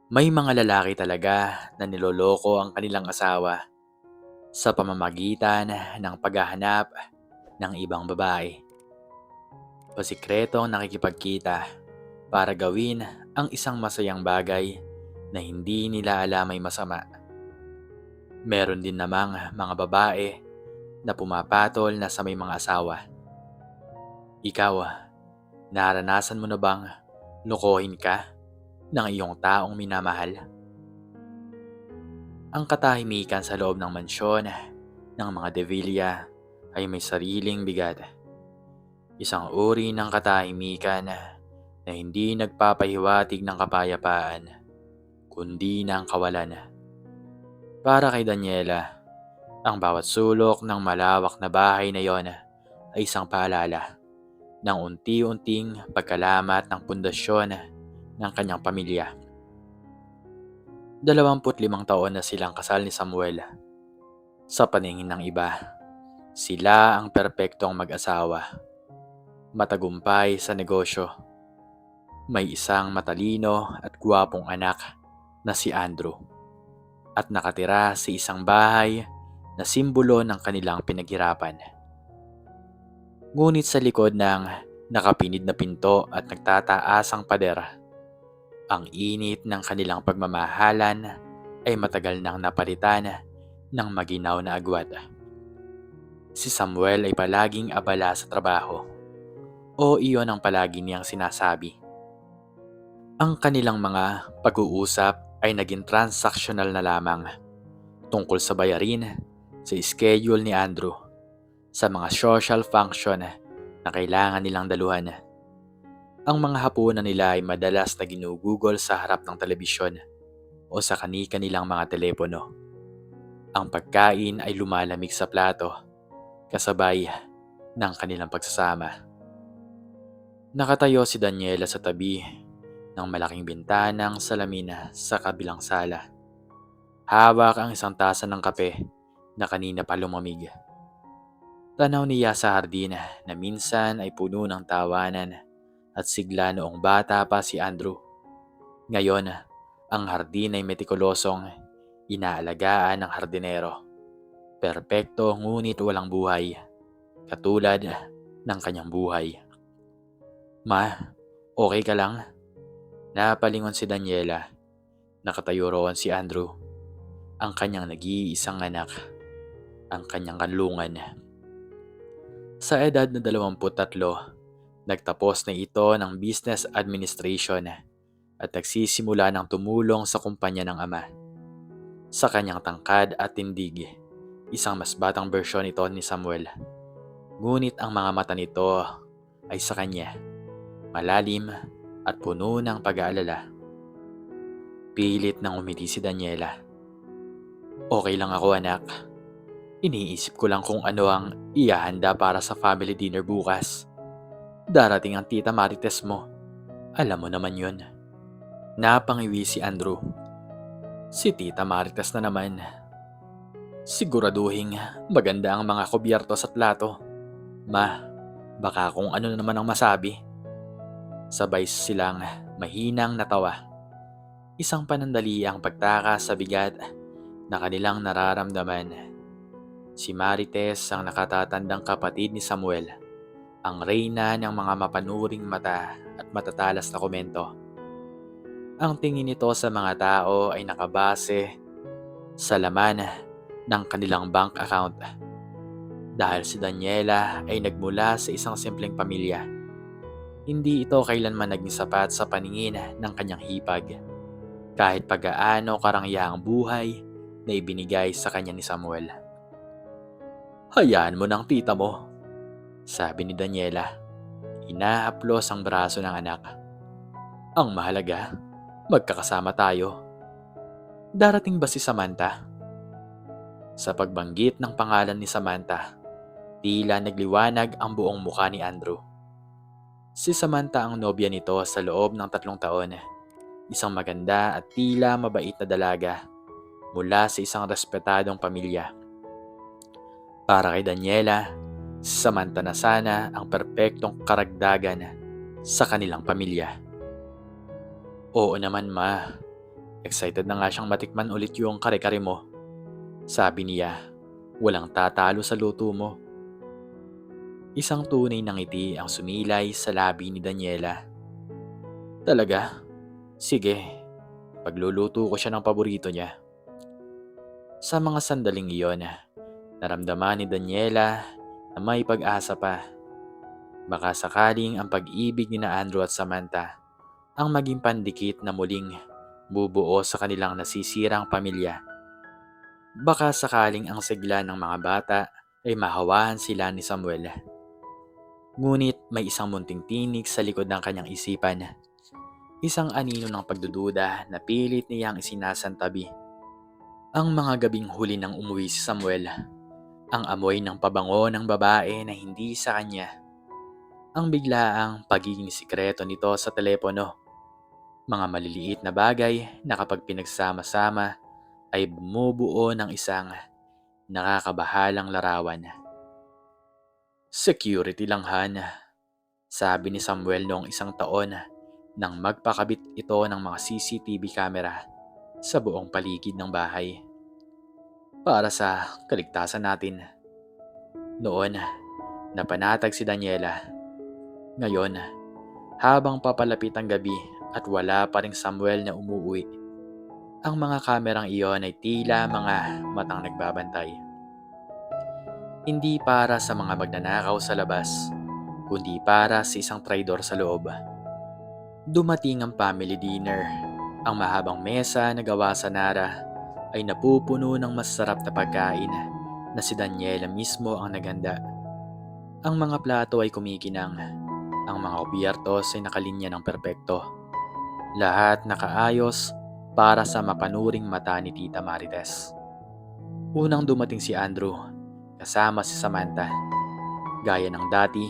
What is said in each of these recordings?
May mga lalaki talaga na niloloko ang kanilang asawa sa pamamagitan ng paghahanap ng ibang babae o sikretong nakikipagkita para gawin ang isang masayang bagay na hindi nila alam ay masama. Meron din namang mga babae na pumapatol na sa may mga asawa. Ikaw, naranasan mo na bang lokohin ka ng iyong taong minamahal? Ang katahimikan sa loob ng mansyon ng mga De Villa ay may sariling bigat. Isang uri ng katahimikan na hindi nagpapahiwatig ng kapayapaan, kundi ng kawalan. Para kay Daniela, ang bawat sulok ng malawak na bahay na yon ay isang paalala ng unti-unting pagkalamat ng pundasyon ng kanyang pamilya. 25 taon na silang kasal ni Samuel. Sa paningin ng iba, sila ang perpektong mag-asawa. Matagumpay sa negosyo. May isang matalino at gwapong anak na si Andrew. At nakatira sa isang bahay na simbolo ng kanilang pinaghirapan. Ngunit sa likod ng nakapinid na pinto at nagtataasang pader, ang init ng kanilang pagmamahalan ay matagal nang napalitan ng maginaw na agwat. Si Samuel ay palaging abala sa trabaho, o iyon ang palagi niyang sinasabi. Ang kanilang mga pag-uusap ay naging transaksyonal na lamang, tungkol sa bayarin, sa schedule ni Andrew, sa mga social function na kailangan nilang daluhan. Ang mga hapunan nila ay madalas na ginugugol sa harap ng telebisyon o sa kani-kanilang mga telepono. Ang pagkain ay lumalamig sa plato, kasabay ng kanilang pagsasama. Nakatayo si Daniela sa tabi ng malaking bintanang salamin sa kabilang sala. Hawak ang isang tasa ng kape na kanina pa lumamig. Tanaw niya sa hardin na minsan ay puno ng tawanan at sigla noong bata pa si Andrew. Ngayon, ang hardin ay metikulosong inaalagaan ng hardinero. Perpekto ngunit walang buhay, katulad ng kanyang buhay. Ma, okay ka lang? Napalingon si Daniela. Nakatayo roon si Andrew, ang kanyang nag-iisang anak, ang kanyang kanlungan. Sa edad na 23, nagtapos na ito ng business administration at nagsisimula ng tumulong sa kumpanya ng ama. Sa kanyang tangkad at tindig, isang mas batang bersyon ito ni Samuel. Ngunit ang mga mata nito ay sa kanya, malalim at puno ng pag-aalala. Pilit nang umiti si Daniela. Okay lang ako, anak. Iniisip ko lang kung ano ang ihahanda para sa family dinner bukas. Darating ang tita Marites mo. Alam mo naman yun. Napangiwi si Andrew. Si tita Marites na naman. Siguraduhin maganda ang mga kubyertos at plato. Ma, baka kung ano na naman ang masabi. Sabay silang mahinang natawa. Isang panandali ang pagtaka sa bigat na kanilang nararamdaman. Si Marites ang nakatatandang kapatid ni Samuel, ang reyna ng mga mapanuring mata at matatalas na komento. Ang tingin nito sa mga tao ay nakabase sa laman ng kanilang bank account. Dahil si Daniela ay nagmula sa isang simpleng pamilya, hindi ito kailanman naging sapat sa paningin ng kanyang hipag, kahit pag-aano karangyahang buhay na ibinigay sa kanya ni Samuel. Hayaan mo ng tita mo, sabi ni Daniela. Inahaplos ang braso ng anak. Ang mahalaga, magkakasama tayo. Darating ba si Samantha? Sa pagbanggit ng pangalan ni Samantha, tila nagliwanag ang buong mukha ni Andrew. Si Samantha ang nobya nito sa loob ng 3 taon. Isang maganda at tila mabait na dalaga mula sa isang respetadong pamilya. Para kay Daniela, si Samantha na sana ang perpektong karagdagan sa kanilang pamilya. Oo naman, ma. Excited na nga siyang matikman ulit yung kare-kare mo. Sabi niya, walang tatalo sa luto mo. Isang tunay na ngiti ang sumilay sa labi ni Daniela. Talaga? Sige, pagluluto ko siya ng paborito niya. Sa mga sandaling iyon, naramdaman ni Daniela na may pag-asa pa. Baka sakaling ang pag-ibig ni na Andrew at Samantha ang maging pandikit na muling bubuo sa kanilang nasisirang pamilya. Baka sakaling ang sigla ng mga bata ay mahawahan sila ni Samuel. Ngunit may isang munting tinig sa likod ng kanyang isipan. Isang anino ng pagdududa na pilit niyang isinasantabi. Ang mga gabing huli nang umuwi si Samuel. Ang amoy ng pabango ng babae na hindi sa kanya. Ang biglaang pagiging sikreto nito sa telepono. Mga maliliit na bagay na kapag pinagsama-sama ay bumubuo ng isang nakakabahalang larawan. Security lang, Han, sabi ni Samuel noong isang taon nang magpakabit ito ng mga CCTV camera sa buong paligid ng bahay. Para sa kaligtasan natin. Noon, napanatag si Daniela. Ngayon, habang papalapit ang gabi at wala pa ring Samuel na umuwi, ang mga kamerang iyon ay tila mga matang nagbabantay. Hindi para sa mga magnanakaw sa labas, kundi para sa isang traidor sa loob. Dumating ang family dinner. Ang mahabang mesa na gawa sa Nara ay napupuno ng masarap na pagkain na si Daniela mismo ang naghanda. Ang mga plato ay kumikinang. Ang mga kubyertos ay nakalinya ng perpekto. Lahat nakaayos para sa mapanuring mata ni Tita Marites. Unang dumating si Andrew, kasama si Samantha. Gaya ng dati,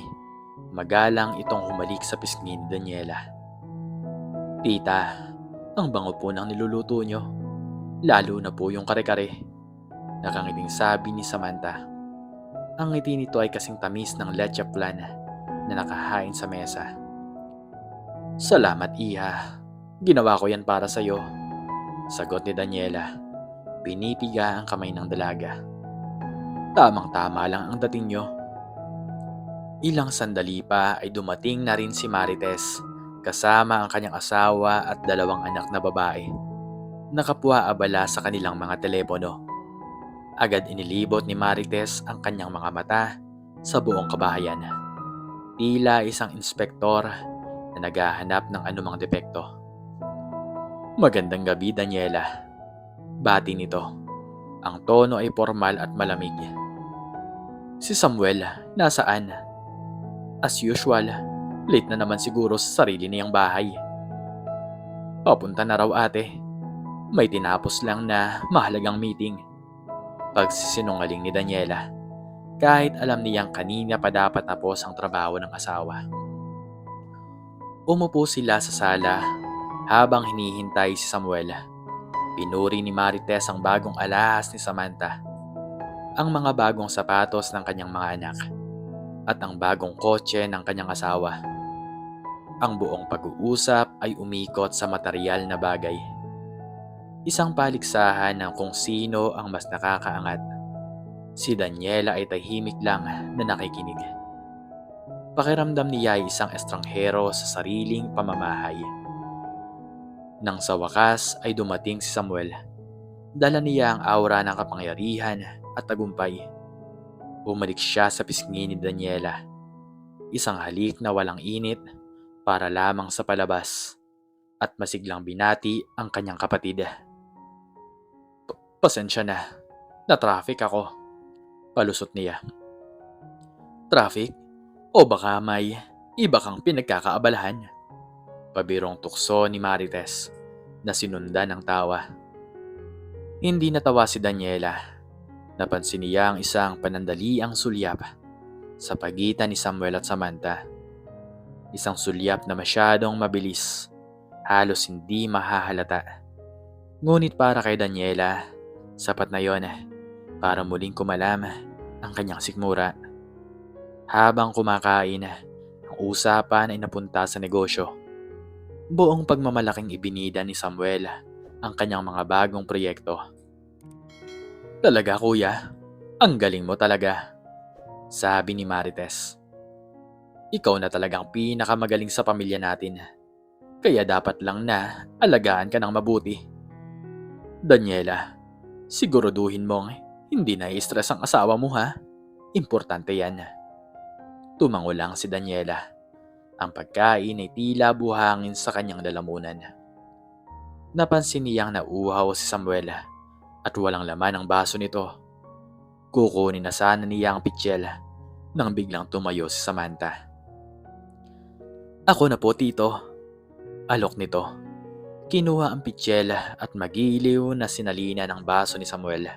magalang itong humalik sa pisngi ni Daniela. Tita, ang bango po ng niluluto nyo. Lalo na po yung kare-kare. Nakangiting sabi ni Samantha. Ang ngiti nito ay kasing tamis ng leche flan na nakahain sa mesa. Salamat, Iha. Ginawa ko yan para sa'yo. Sagot ni Daniela. Pinipiga ang kamay ng dalaga. Tamang-tama lang ang dating nyo. Ilang sandali pa ay dumating na rin si Marites kasama ang kanyang asawa at 2 anak na babae. Nakapwa-abala sa kanilang mga telepono. Agad inilibot ni Marites ang kanyang mga mata sa buong kabahayan. Tila isang inspektor na naghahanap ng anumang depekto. Magandang gabi, Daniela. Bati nito. Ang tono ay formal at malamig. Si Samuel, nasaan? As usual, late na naman siguro sa sarili niyang bahay. Papunta na raw, ate. May tinapos lang na mahalagang meeting. Pagsisinungaling ni Daniela, kahit alam niyang kanina pa dapat tapos ang trabaho ng asawa. Umupo sila sa sala habang hinihintay si Samuel. Pinuri ni Marites ang bagong alahas ni Samantha, ang mga bagong sapatos ng kanyang mga anak, at ang bagong kotse ng kanyang asawa. Ang buong pag-uusap ay umikot sa material na bagay. Isang paligsahan ng kung sino ang mas nakakaangat. Si Daniela ay tahimik lang na nakikinig. Pakiramdam niya ay isang estranghero sa sariling pamamahay. Nang sa wakas ay dumating si Samuel, dala niya ang aura ng kapangyarihan at tagumpay. Bumalik siya sa pisngi ni Daniela. Isang halik na walang init para lamang sa palabas at masiglang binati ang kanyang kapatid. Pasensya na, na-traffic ako. Palusot niya. Traffic? O baka may iba kang pinagkakaabalahan? Pabirong tukso ni Marites na sinundan ng tawa. Hindi natawa si Daniela. Napansin niya ang isang panandaliang sulyap sa pagitan ni Samuel at Samantha. Isang sulyap na masyadong mabilis, halos hindi mahahalata. Ngunit para kay Daniela, sapat na yon para muling kumalam ang kanyang sikmura. Habang kumakain, ang usapan ay napunta sa negosyo. Buong pagmamalaking ibinida ni Samuel ang kanyang mga bagong proyekto. "Talaga kuya, ang galing mo talaga," sabi ni Marites. "Ikaw na talagang pinakamagaling sa pamilya natin. Kaya dapat lang na alagaan ka ng mabuti. Daniela, siguraduhin mong hindi na-stress ang asawa mo ha. Importante yan." Tumango lang si Daniela. Ang pagkain ay tila buhangin sa kanyang lalamunan. Napansin niyang nauuhaw si Samuel at walang laman ang baso nito. Kukunin na sana niya ang pitsyel nang biglang tumayo si Samantha. "Ako na po, tito." Alok nito. Kinuha ang pitsyel at magiliw na sinalina ng baso ni Samuel.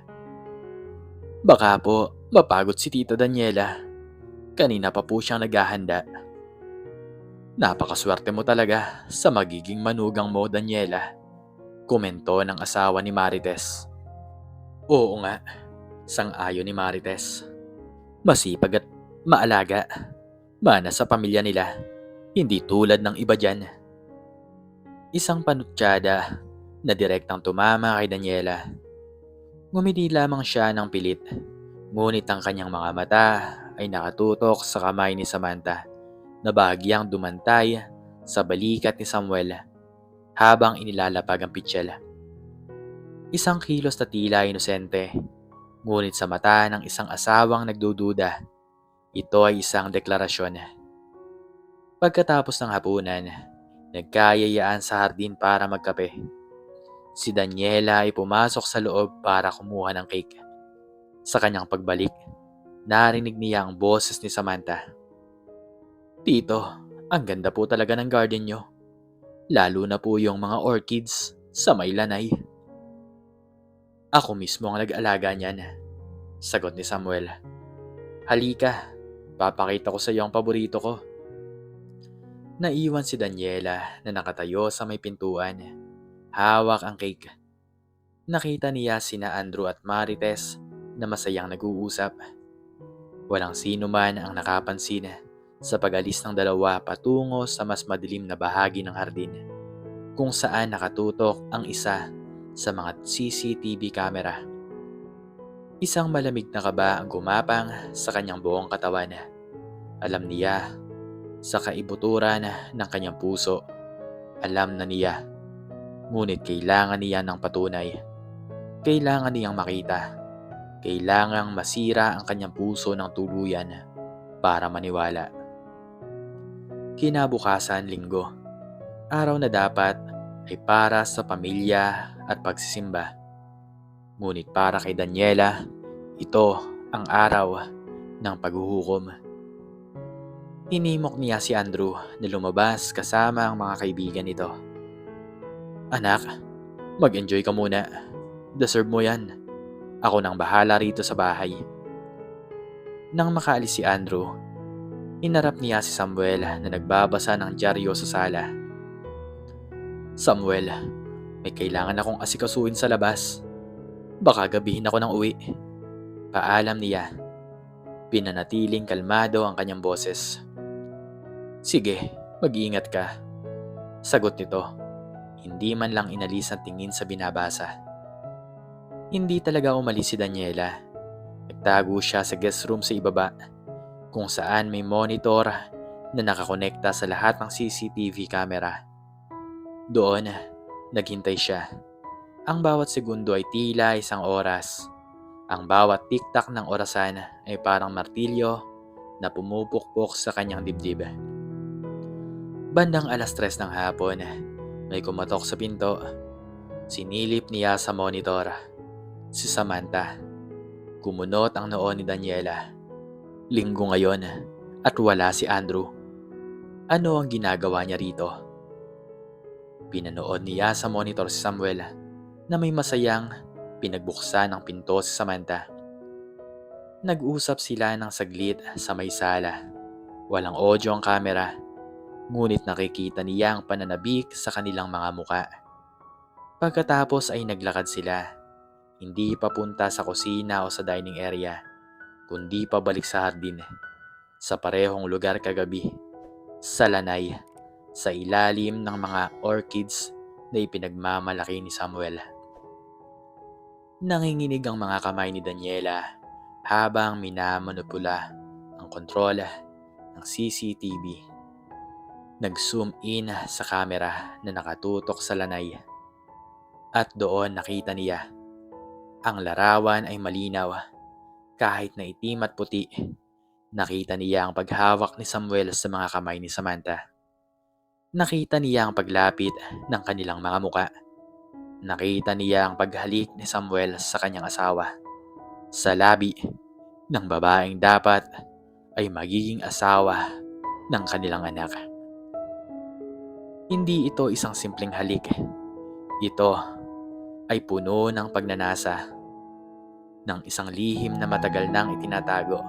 "Baka po mapagod si Tita Daniela. Kanina pa po siyang naghahanda." "Napakaswerte mo talaga sa magiging manugang mo, Daniela," komento ng asawa ni Marites. "Oo nga," sang-ayon ni Marites. "Masipag at maalaga. Mana sa pamilya nila. Hindi tulad ng iba dyan." Isang panutsyada na direktang tumama kay Daniela. Ngumiti lamang siya ng pilit, ngunit ang kanyang mga mata ay nakatutok sa kamay ni Samantha na bahagyang dumantay sa balikat ni Samuel habang inilalapag ang pitsyel. Isang kilos na tila inosente, ngunit sa mata ng isang asawang nagdududa, ito ay isang deklarasyon. Pagkatapos ng hapunan, nagkayayaan sa hardin para magkape. Si Daniela ay pumasok sa loob para kumuha ng cake. Sa kanyang pagbalik, narinig niya ang boses ni Samantha. "Tito, ang ganda po talaga ng garden nyo. Lalo na po yung mga orchids sa may lanay." "Ako mismo ang nag-alaga niyan," sagot ni Samuel. "Halika, papakita ko sa iyo ang paborito ko." Naiwan si Daniela na nakatayo sa may pintuan. Hawak ang cake. Nakita niya sina Andrew at Marites na masayang nag-uusap. Walang sino man ang nakapansin sa pag-alis ng dalawa patungo sa mas madilim na bahagi ng hardin, kung saan nakatutok ang isa sa mga CCTV camera. Isang malamig na kaba ang gumapang sa kanyang buong katawan. Alam niya, sa kaibuturan ng kanyang puso, alam na niya. Ngunit kailangan niya ng patunay. Kailangan niyang makita. Kailangang masira ang kanyang puso ng tuluyan para maniwala. Kinabukasan, Linggo. Araw na dapat ay para sa pamilya at pagsisimba. Ngunit para kay Daniela, ito ang araw ng paghuhukom. Hinimok niya si Andrew na lumabas kasama ang mga kaibigan nito. "Anak, mag-enjoy ka muna. Deserve mo yan. Ako nang bahala rito sa bahay." Nang makaalis si Andrew, hinarap niya si Samuel na nagbabasa ng dyaryo sa sala. "Samuel, may kailangan akong asikasuhin sa labas. Baka gabihin ako ng uwi." Paalam niya. Pinanatiling kalmado ang kanyang boses. "Sige, mag-iingat ka," sagot nito. Hindi man lang inalis ang tingin sa binabasa. Hindi talaga umalis si Daniela. Nagtago siya sa guest room sa ibaba, kung saan may monitor na nakakonekta sa lahat ng CCTV camera. Doon, naghintay siya. Ang bawat segundo ay tila isang oras. Ang bawat tiktak ng orasan ay parang martilyo na pumupukpok sa kanyang dibdib. Bandang 3:00 ng hapon, may kumatok sa pinto. Sinilip niya sa monitor. Si Samantha. Kumunot ang noo ni Daniela. Linggo ngayon at wala si Andrew. Ano ang ginagawa niya rito? Pinanood niya sa monitor si Samuel na may masayang pinagbuksan ng pinto si Samantha. Nag-usap sila ng saglit sa may sala. Walang audio ang camera, ngunit nakikita niya ang pananabik sa kanilang mga muka. Pagkatapos ay naglakad sila, hindi papunta sa kusina o sa dining area, kundi pabalik sa hardin, sa parehong lugar kagabi, sa lanay, sa ilalim ng mga orchids na ipinagmamalaki ni Samuel. Nanginginig ang mga kamay ni Daniela habang minamanipula ang kontrol ng CCTV. Nag-zoom in sa camera na nakatutok sa lanay. At doon nakita niya, ang larawan ay malinaw kahit na itim at puti. Nakita niya ang paghawak ni Samuel sa mga kamay ni Samantha. Nakita niya ang paglapit ng kanilang mga muka. Nakita niya ang paghalik ni Samuel sa kanyang asawa sa labi ng babaeng dapat ay magiging asawa ng kanilang anak. Hindi ito isang simpleng halik. Ito ay puno ng pagnanasa ng isang lihim na matagal nang itinatago.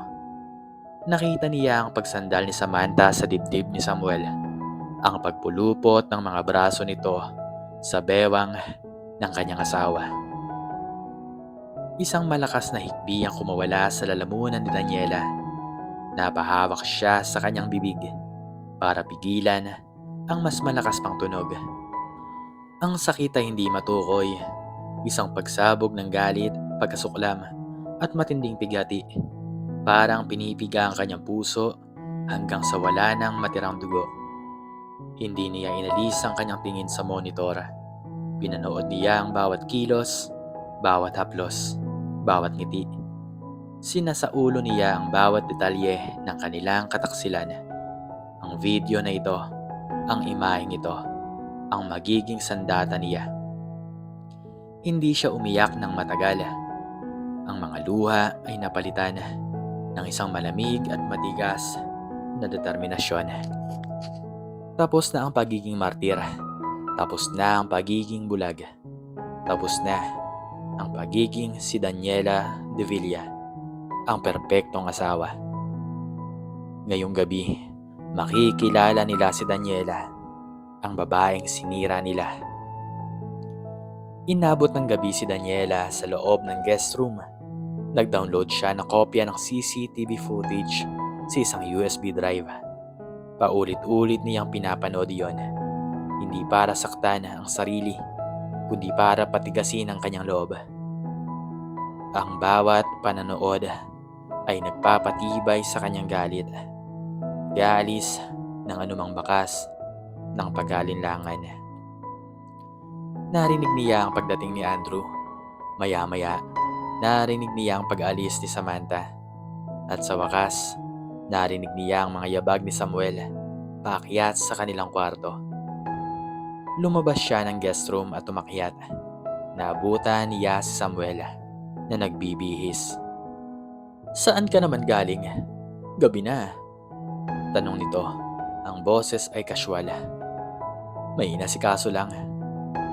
Nakita niya ang pagsandal ni Samantha sa dibdib ni Samuel, ang pagpulupot ng mga braso nito sa bewang ng kanyang asawa. Isang malakas na hikbi ang kumawala sa lalamunan ni Daniela. Napahawak siya sa kanyang bibig para pigilan ang mas malakas pang tunog. Ang sakit ay hindi matukoy, isang pagsabog ng galit, pagkasuklam at matinding pigati. Parang pinipiga ang kanyang puso hanggang sa wala nang matirang dugo. Hindi niya inalis ang kanyang tingin sa monitor. Pinanood niya ang bawat kilos, bawat haplos, bawat ngiti. Sinasaulo niya ang bawat detalye ng kanilang kataksilan. Ang video na ito, ang imaheng ito, ang magiging sandata niya. Hindi siya umiyak ng matagal. Ang mga luha ay napalitan ng isang malamig at matigas na determinasyon. Tapos na ang pagiging martir. Tapos na ang pagiging bulag. Tapos na ang pagiging si Daniela de Villa, ang perpektong asawa. Ngayong gabi, makikilala nila si Daniela, ang babaeng sinira nila. Inabot ng gabi si Daniela sa loob ng guest room. Nag-download siya ng kopya ng CCTV footage sa isang USB drive. Paulit-ulit niyang pinapanood yon. Hindi para saktan ang sarili, kundi para patigasin ang kanyang loob. Ang bawat pananood ay nagpapatibay sa kanyang galit. Galis ng anumang bakas ng pag-alinlangan. Narinig niya ang pagdating ni Andrew. Maya-maya, narinig niya ang pag-alis ni Samantha. At sa wakas, narinig niya ang mga yabag ni Samuel paakyat sa kanilang kwarto. Lumabas siya ng guest room at umakyat. Naabutan niya si Samuel na nagbibihis. "Saan ka naman galing? Gabi na." Tanong nito. Ang boses ay kasywal. "May inasikaso lang."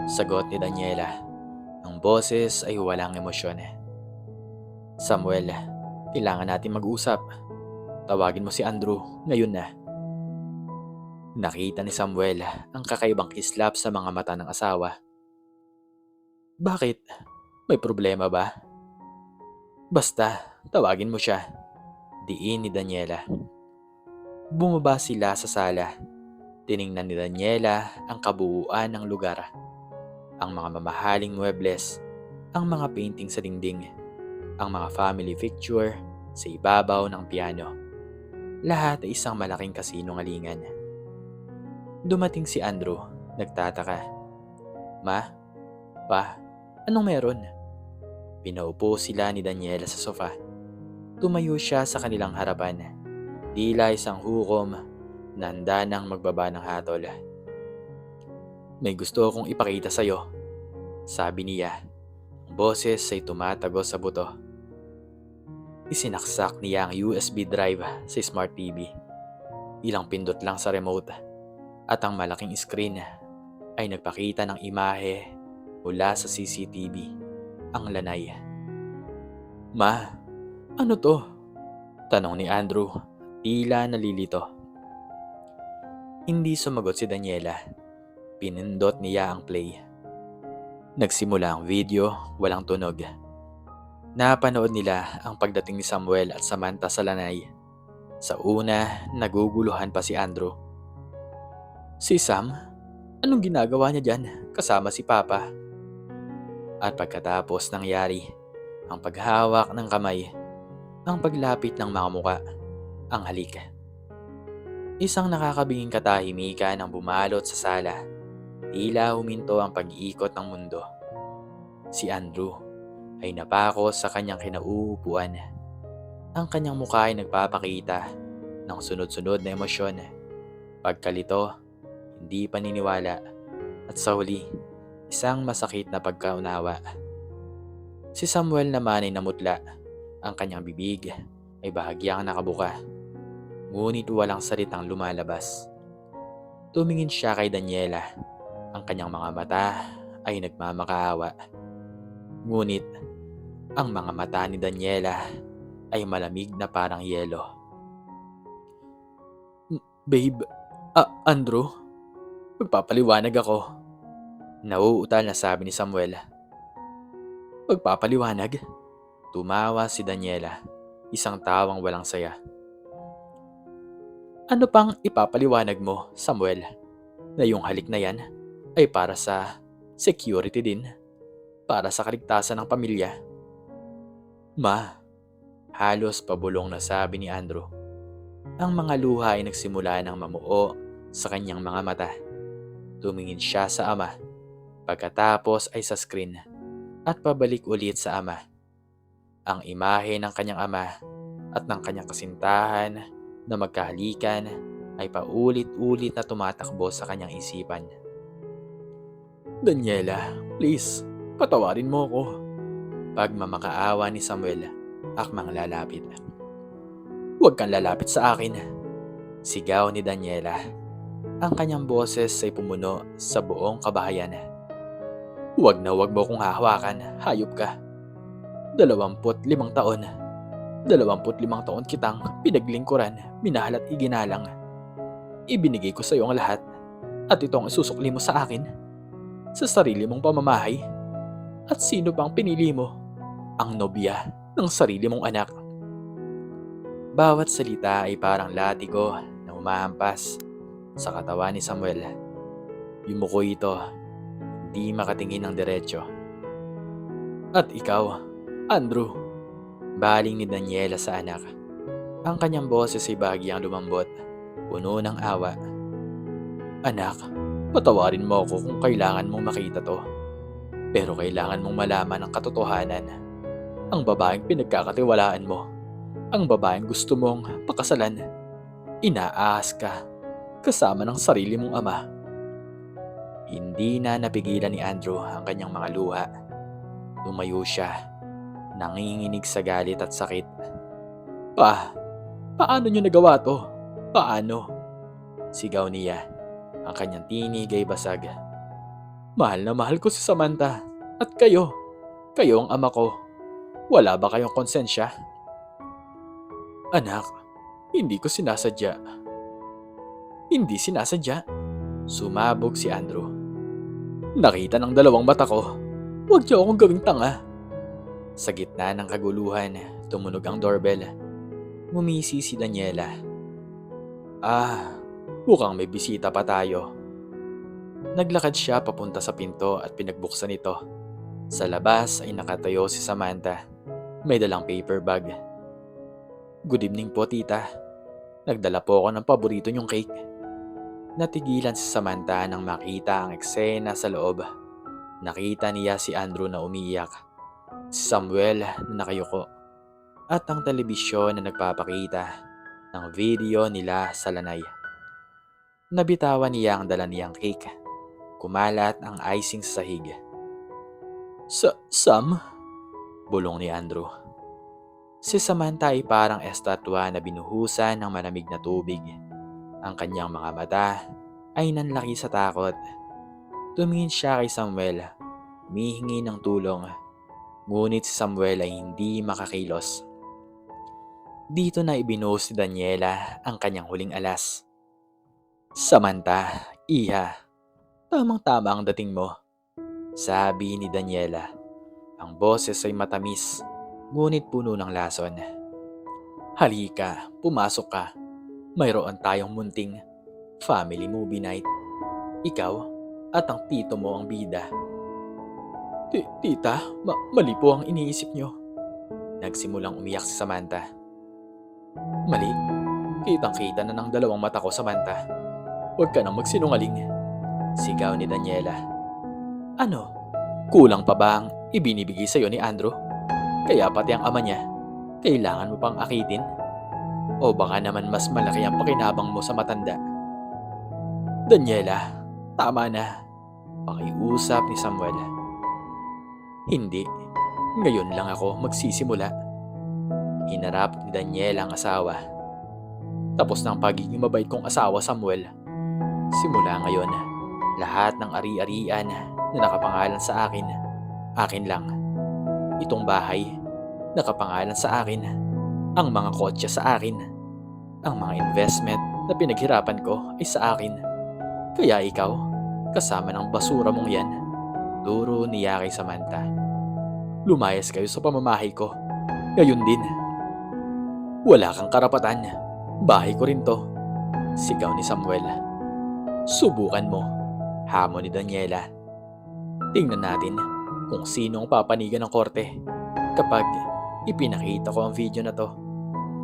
Sagot ni Daniela. Ang boses ay walang emosyon. "Samuel, kailangan natin mag-usap. Tawagin mo si Andrew ngayon na." Nakita ni Samuel ang kakaibang kislap sa mga mata ng asawa. "Bakit? May problema ba?" "Basta, tawagin mo siya." Diin ni Daniela. Bumaba sila sa sala. Tiningnan ni Daniela ang kabuuan ng lugar. Ang mga mamahaling muebles, ang mga painting sa dingding, ang mga family picture sa ibabaw ng piano. Lahat ay isang malaking kasinungalingan. Dumating si Andrew, nagtataka. "Ma? Pa? Anong meron?" Pinaupo sila ni Daniela sa sofa. Tumayo siya sa kanilang harapan. Tila isang hukom na handa nang magbaba ng hatol. "May gusto akong ipakita sa'yo," sabi niya. Ang boses ay tumatagos sa buto. Isinaksak niya ang USB drive sa smart TV. Ilang pindot lang sa remote at ang malaking screen ay nagpakita ng imahe mula sa CCTV, ang lanay. "Ma, ano to?" tanong ni Andrew, tila nalilito. Hindi sumagot si Daniela. Pinindot niya ang play. Nagsimula ang video, walang tunog. Napanood nila ang pagdating ni Samuel at Samantha sa lanay. Sa una, naguguluhan pa si Andrew. "Si Sam? Anong ginagawa niya dyan? kasama si Papa. At pagkatapos nangyari, ang paghawak ng kamay, ang paglapit ng mga muka, ang halik. Isang nakakabinging katahimikan ang bumalot sa sala. Tila huminto ang pag-iikot ng mundo. Si Andrew ay napako sa kanyang kinauupuan. Ang kanyang mukha ay nagpapakita ng sunod-sunod na emosyon. Pagkalito, hindi paniniwala, at sa huli, isang masakit na pagkaunawa. Si Samuel naman ay namutla. Ang kanyang bibig ay bahagyang nakabuka, ngunit walang salitang lumalabas. Tumingin siya kay Daniela. Ang kanyang mga mata ay nagmamakaawa. Ngunit ang mga mata ni Daniela ay malamig na parang yelo. Babe, Andrew, magpapaliwanag ako. Nauutal na sabi ni Samuel. Magpapaliwanag? Tumawa si Daniela, isang tawang walang saya. Ano pang ipapaliwanag mo, Samuel? Na yung halik na yan ay para sa security din, para sa kaligtasan ng pamilya. Ma, halos pabulong na sabi ni Andrew. Ang mga luha ay nagsimula ng mamuo sa kanyang mga mata. Tumingin siya sa ama, pagkatapos ay sa screen, at pabalik ulit sa ama. Ang imahe ng kanyang ama at ng kanyang kasintahan na magkahalikan ay paulit-ulit na tumatakbo sa kanyang isipan. Daniela, please, patawarin mo ko. Pagmamakaawa ni Samuel, akmang lalapit. Huwag kang lalapit sa akin, sigaw ni Daniela. Ang kanyang boses ay pumuno sa buong kabahayan. Huwag na huwag mo kong hahawakan, hayop ka. 25 taon. 25 taon kitang pinaglingkuran, minahal at iginalang. Ibinigay ko sa iyo ang lahat, at ito ang isusukli mo sa akin, sa sarili mong pamamahay. At sino bang pinili mo? Ang nobya ng sarili mong anak. Bawat salita ay parang latigo na humahampas sa katawan ni Samuel. Yumuko ito, hindi makatingin ng diretsyo. At ikaw, Andrew, baling ni Daniela sa anak. Ang kanyang boses ay bahagyang lumambot, puno ng awa. Anak, patawarin mo ako kung kailangan mong makita to. Pero kailangan mong malaman ang katotohanan. Ang babaeng pinagkakatiwalaan mo, ang babaeng gusto mong pakasalan, inaahas ka kasama ng sarili mong ama. Hindi na napigilan ni Andrew ang kanyang mga luha. Tumayo siya, nanginginig sa galit at sakit. Paano niyo nagawa to? Paano? Sigaw niya. Ang kanyang tinig ay basag. Mahal na mahal ko si Samantha. At kayo ang ama ko. Wala ba kayong konsensya? Anak, hindi ko sinasadya. Hindi sinasadya? Sumabog si Andrew. Nakita ng 2 mata ko. Huwag niyo akong gawing tanga. Sa gitna ng kaguluhan, tumunog ang doorbell. Ngumisi si Daniela. Mukhang may bisita pa tayo. Naglakad siya papunta sa pinto at pinagbuksan ito. Sa labas ay nakatayo si Samantha. May dalang paper bag. Good evening po, tita. Nagdala po ako ng paborito niyong cake. Natigilan si Samantha nang makita ang eksena sa loob. Nakita niya si Andrew na umiiyak, si Samuel na nakayuko, at ang telebisyon na nagpapakita ng video nila sa lanay. Nabitawan niya ang dala niyang cake. Kumalat ang icing sa sahig. Sam? Bulong ni Andrew. Si Samantha ay parang estatwa na binuhusan ng malamig na tubig. Ang kanyang mga mata ay nanlaki sa takot. Tumingin siya kay Samuel, humihingi ng tulong. Ngunit si Samuel ay hindi makakilos. Dito na ibinuhos ni Daniela ang kanyang huling alas. Samantha, iha, tamang-tama ang dating mo, sabi ni Daniela. Ang boses ay matamis, ngunit puno ng lason. Halika, pumasok ka. Mayroon tayong munting family movie night. Ikaw, at ang tito mo ang bida. Tita, mali po ang iniisip nyo. Nagsimulang umiyak si Samantha. Mali? Kitang-kita na ng dalawang mata ko, Samantha. Huwag ka nang magsinungaling. Sigaw ni Daniela. Ano? Kulang pa ba ang ibinibigay sa'yo ni Andrew? Kaya pati ang ama niya, kailangan mo pang akitin? O baka naman mas malaki ang pakinabang mo sa matanda? Daniela, tama na. Pakiusap ni Samuel. Hindi. Ngayon lang ako magsisimula. Hinarap ni Daniela ang asawa. Tapos ng pagiging mabait kong asawa, Samuel. Simula ngayon, lahat ng ari-arian na nakapangalan sa akin, akin lang. Itong bahay, nakapangalan sa akin. Ang mga kotse sa akin. Ang mga investment na pinaghirapan ko ay sa akin. Kaya ikaw, kasama ng basura mong yan, turo niya kay Samantha. Lumayas kayo sa pamamahay ko. Ngayon din. Wala kang karapatan. Bahay ko rin to. Sigaw ni Samuel. Subukan mo. Hamon ni Daniela. Tingnan natin kung sino ang papanigan ng korte kapag ipinakita ko ang video na to.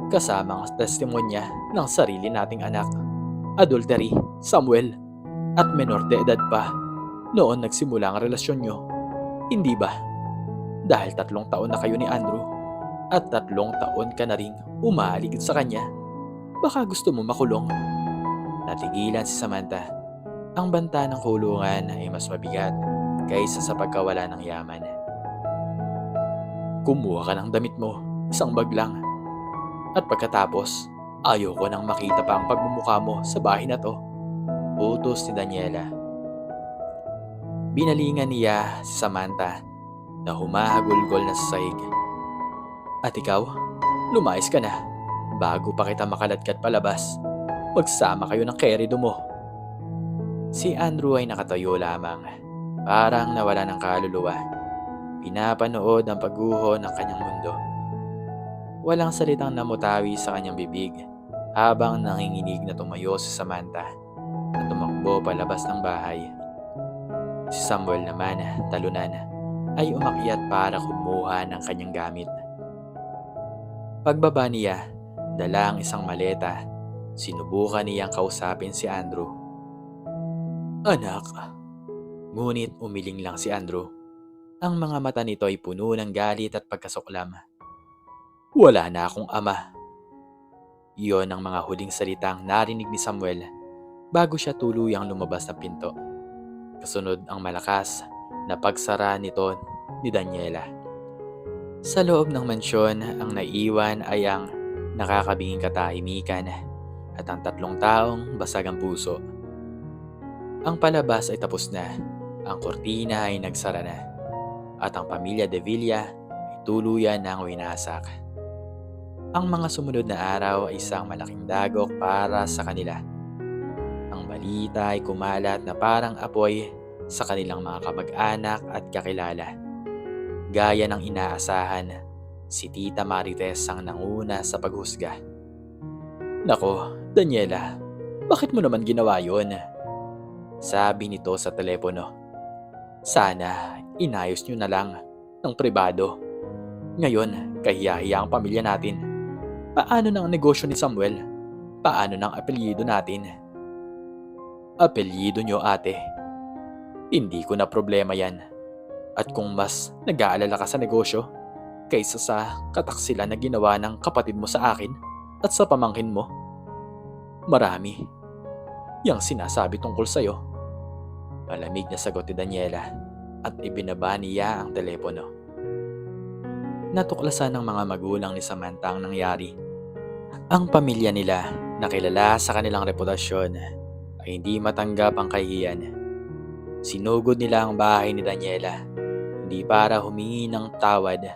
Kasama ang testimonya ng sarili nating anak. Adultery, Samuel, at menor de edad pa. Noon nagsimula ang relasyon nyo. Hindi ba? Dahil 3 taon na kayo ni Andrew at 3 taon ka na ring umaaligid sa kanya. Baka gusto mo makulong. Natigilan si Samantha. Ang banta ng kulungan ay mas mabigat kaysa sa pagkawala ng yaman. Kumuha ka ng damit mo, isang bag lang. At pagkatapos, ayoko nang makita pa ang pagmumukha mo sa bahay na to. Utos ni Daniela. Binalingan niya si Samantha na humahagulgol na sa sahig. At ikaw, lumayas ka na bago pa kita makaladkad palabas. Magsama kayo ng kerido mo. Si Andrew ay nakatayo lamang, parang nawala ng kaluluwa. Pinapanood ang pagguho ng kanyang mundo. Walang salitang namutawi sa kanyang bibig habang nanginginig na tumayo si Samantha at tumakbo palabas ng bahay. Si Samuel naman, talunan, ay umakyat para kumuha ng kanyang gamit. Pagbaba niya, dala ang isang maleta. Sinubukan niyang kausapin si Andrew. Anak. Ngunit umiling lang si Andrew. Ang mga mata nito ay puno ng galit at pagkasuklam. Wala na akong ama. Iyon ang mga huling salitang narinig ni Samuel bago siya tuluyang lumabas ng pinto. Kasunod ang malakas na pagsara nito ni Daniela. Sa loob ng mansyon, ang naiwan ay ang nakakabinging katahimikan at ang 3 taong basag ang puso. Ang palabas ay tapos na, ang kortina ay nagsara na, at ang pamilya De Villa ay tuluyan ng winasak. Ang mga sumunod na araw ay isang malaking dagok para sa kanila. Ang balita ay kumalat na parang apoy sa kanilang mga kamag-anak at kakilala. Gaya ng inaasahan, si Tita Marites ang nanguna sa paghusga. Nako, Daniela, bakit mo naman ginawa yun? Sabi nito sa telepono. Sana inayos nyo na lang ng pribado. Ngayon, kahiya-hiya ang pamilya natin. Paano ng negosyo ni Samuel? Paano ng apelyido natin? Apelyido nyo, ate. Hindi ko na problema yan. At kung mas nag-aalala ka sa negosyo kaysa sa kataksilan na ginawa ng kapatid mo sa akin at sa pamangkin mo, marami yang sinasabi tungkol sa'yo. Malamig na sagot ni Daniela at ibinaba niya ang telepono. Natuklasan ng mga magulang ni Samantha ang nangyari. Ang pamilya nila na kilala sa kanilang reputasyon ay hindi matanggap ang kahihiyan. Sinugod nila ang bahay ni Daniela, hindi para humingi ng tawad,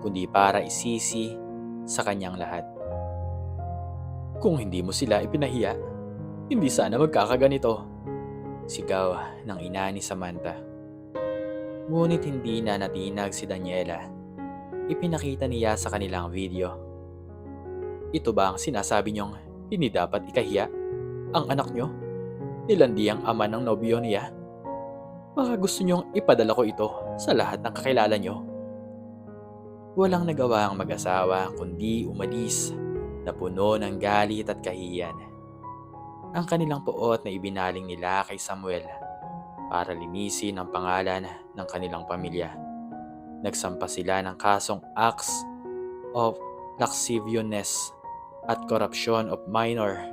kundi para isisi sa kanyang lahat. Kung hindi mo sila ipinahiya, hindi sana magkakaganito, sigaw ng ina ni Samantha. Ngunit hindi na natinag si Daniela. Ipinakita niya sa kanilang video. Ito ba ang sinasabi niyong hindi dapat ikahiya? Ang anak niyo? Nilandi ang ama ng nobyo niya? Baka gusto niyong ipadala ko ito sa lahat ng kakilala niyo. Walang nagawa ang mag-asawa kundi umalis na puno ng galit at kahiyan. Ang kanilang puot na ibinaling nila kay Samuel para linisin ang pangalan ng kanilang pamilya. Nagsampa sila ng kasong acts of lasciviousness at corruption of minor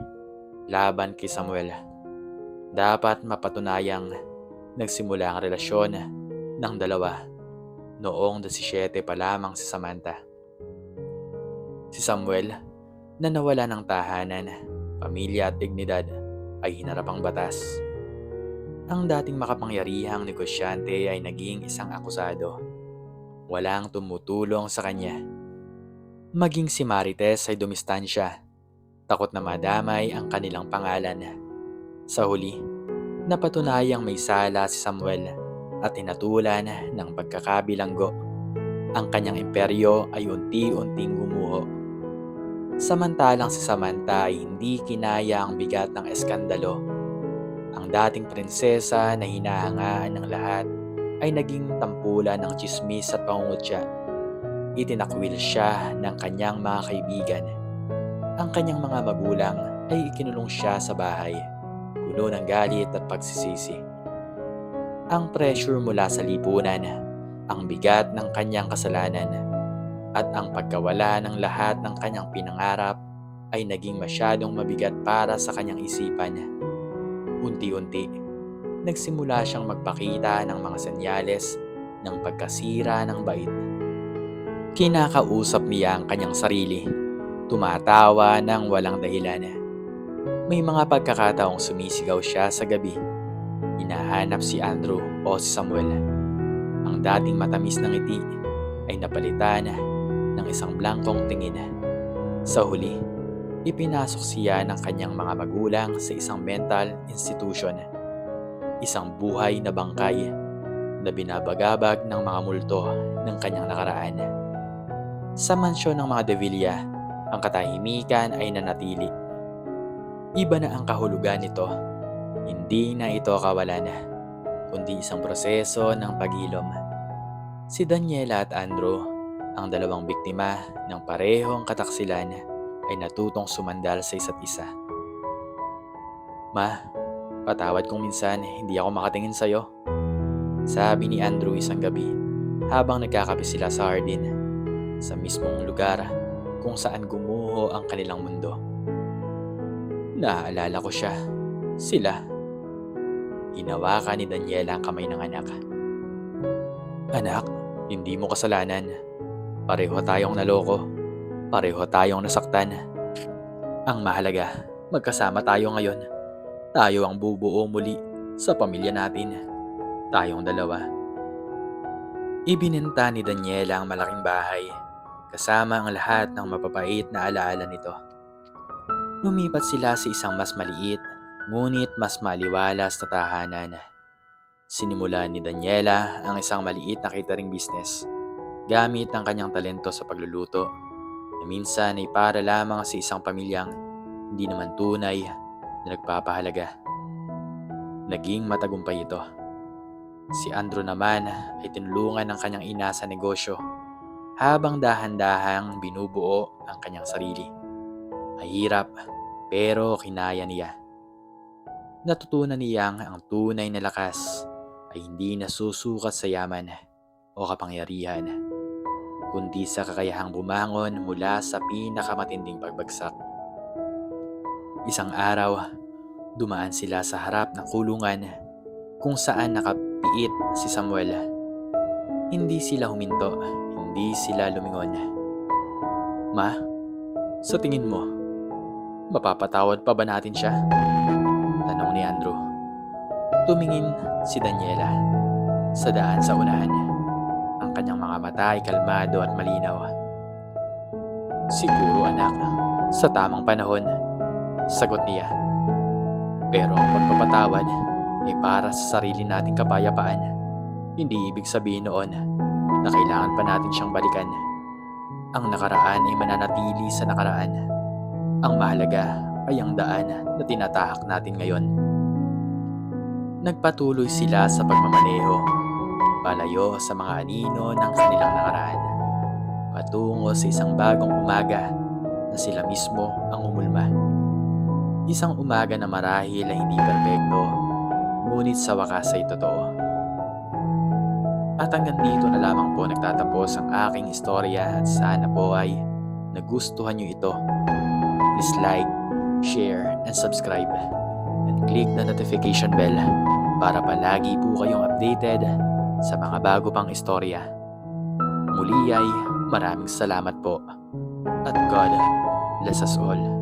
laban kay Samuel. Dapat mapatunayang nagsimula ang relasyon ng dalawa noong 17 pa lamang si Samantha. Si Samuel, na nawala ng tahanan, pamilya at dignidad, ay hinarap ang batas. Ang dating makapangyarihang negosyante ay naging isang akusado. Walang tumutulong sa kanya. Maging si Marites ay dumistansya, takot na madamay ang kanilang pangalan. Sa huli, napatunayang may sala si Samuel at hinatulan ng pagkakabilanggo. Ang kanyang imperyo ay unti-unting gumuho. Samantalang si Samantha ay hindi kinaya ang bigat ng eskandalo. Ang dating prinsesa na hinahangaan ng lahat ay naging tampulan ng tsismis at pangungutya. Itinakwil siya ng kanyang mga kaibigan. Ang kanyang mga magulang ay ikinulong siya sa bahay, puno ng galit at pagsisisi. Ang pressure mula sa lipunan, ang bigat ng kanyang kasalanan, at ang pagkawala ng lahat ng kanyang pinangarap ay naging masyadong mabigat para sa kanyang isipan. Unti-unti, nagsimula siyang magpakita ng mga senyales ng pagkasira ng bait. Kinakausap niya ang kanyang sarili, tumatawa ng walang dahilan. May mga pagkakataong sumisigaw siya sa gabi. Hinahanap si Andrew o si Samuel. Ang dating matamis na ngiti ay napalitan ng isang blankong tingin. Sa huli, ipinasok siya ng kanyang mga magulang sa isang mental institution. Isang buhay na bangkay na binabagabag ng mga multo ng kanyang nakaraan. Sa mansyon ng mga De Villa, ang katahimikan ay nanatili. Iba na ang kahulugan nito. Hindi na ito kawalan, kundi isang proseso ng paghilom. Si Daniela at Andrew, ang dalawang biktima ng parehong kataksilan, ay natutong sumandal sa isa't isa. Ma, patawad kung minsan hindi ako makatingin sa'yo, sabi ni Andrew isang gabi habang nagkakape sila sa hardin, sa mismong lugar kung saan gumuho ang kanilang mundo. Naaalala ko siya, sila. Hinawakan ni Daniela ang kamay ng anak. Anak, hindi mo kasalanan. Pareho tayong naloko. Pareho tayong nasaktan. Ang mahalaga, magkasama tayo ngayon. Tayo ang bubuo muli sa pamilya natin. Tayong dalawa. Ibininta ni Daniela ang malaking bahay, kasama ang lahat ng mapapait na alaala nito. Lumipat sila sa isang mas maliit, ngunit mas maliwalas na tahanan. Sinimulan ni Daniela ang isang maliit na catering business, gamit ang kanyang talento sa pagluluto, na minsan ay para lamang sa isang pamilyang hindi naman tunay na nagpapahalaga. Naging matagumpay ito. Si Andrew naman ay tinulungan ng kanyang ina sa negosyo, habang dahan-dahang binubuo ang kanyang sarili. Mahirap, pero kinaya niya. Natutunan niyang ang tunay na lakas ay hindi nasusukat sa yaman o kapangyarihan, kundi sa kakayahang bumangon mula sa pinakamatinding pagbagsak. Isang araw, dumaan sila sa harap ng kulungan kung saan nakapiit si Samuel. Hindi sila huminto, hindi sila lumingon. Ma, sa tingin mo, mapapatawad pa ba natin siya? Tanong ni Andrew. Tumingin si Daniela sa daan sa unahan. Ang kanyang mga mata ay kalmado at malinaw. Siguro anak, sa tamang panahon, sagot niya. Pero ang pagpapatawad ay para sa sarili nating kapayapaan. Hindi ibig sabihin noon na kailangan pa natin siyang balikan. Ang nakaraan ay mananatili sa nakaraan. Ang mahalaga ay ang daan na tinatahak natin ngayon. Nagpatuloy sila sa pagmamaneho, palayo sa mga anino ng kanilang nakaraan, patungo sa isang bagong umaga na sila mismo ang umulma. Isang umaga na marahil ay hindi perpekto, ngunit sa wakas ay totoo. At hanggang dito na lamang po nagtatapos ang aking istorya at sana po ay nagustuhan nyo ito. Please like, share, and subscribe. And click the notification bell para palagi po kayong updated sa mga bago pang istorya. Muli ay maraming salamat po. At God bless us all.